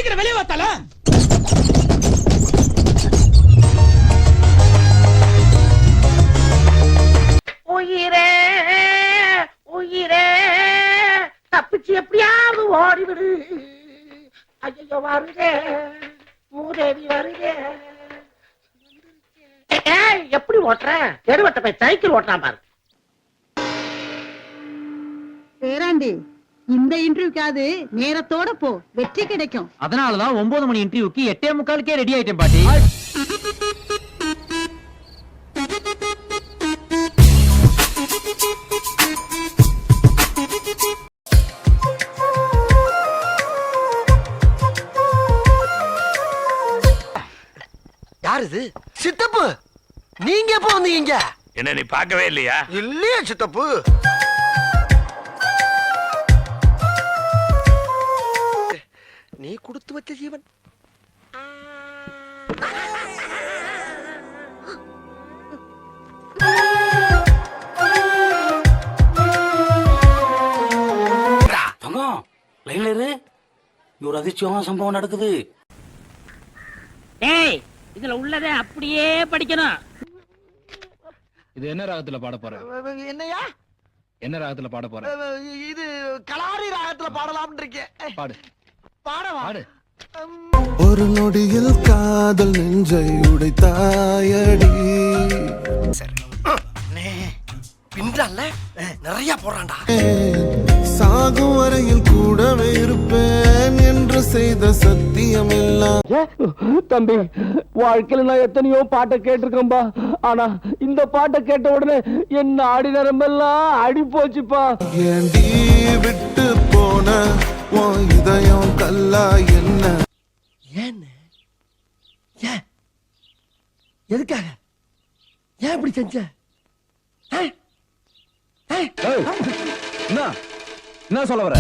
சீக்கிரம் வெளியே வாத்தால. உயிரே உயிரே தப்பிச்சு எப்படியாவது ஓடிவிடு. ஐயோ வருதே மூதேவி வருதே. எப்படி ஓட்டுற? தெருவட்ட போய் சைக்கிள் ஓட்டுறான் பாரு. பேராண்டி, இந்த இன்டர்வியூக்காவது நேரத்தோட போ, வெற்றி கிடைக்கும். அதனாலதான் 9 மணி இன்டர்வியூக்கு 8:45 ரெடி ஆயிட்டேன் பாட்டி. யாரு இது? சித்தப்பு, நீங்க எப்ப வந்தீங்க? என்ன நீ பார்க்கவே இல்லையா? இல்லையா சித்தப்பு? நீ கொடுத்து வச்ச ஜீவன். ஒரு அதிர்ச்சியான சம்பவம் நடக்குது. ஏய், இதுல உள்ளதை அப்படியே படிக்கணும். இது என்ன ராகத்துல பாட போற? என்னையா? என்ன ராகத்துல பாட போற? இது கலாரி ராகத்துல பாடலாம்னு இருக்கேன். பாடு பாடவா? பாடு. ஒரு நொடியில் காதல் நெஞ்சை உடைத்தாயடி. பின்றான்ல நிறைய போறான்டா. சாகும் வரையில் கூடவே இருப்பேன் என்று செய்த சத்தியம் எல்லாம். தம்பி, வாழ்க்கையில நான் எத்தனையோ பாட்டை கேட்டிருக்கேன்பா. ஆனா இந்த பாட்டை கேட்ட உடனே என் ஆடி நரம்பெல்லாம் அடி போச்சுப்பா. ஏண்டி விட்டு போன உன் இதயம் கல்லா என்ன? ஏன்? ஏன்? எதுக்காக? ஏன் இப்படி செஞ்ச? என்ன சொல்ல வர?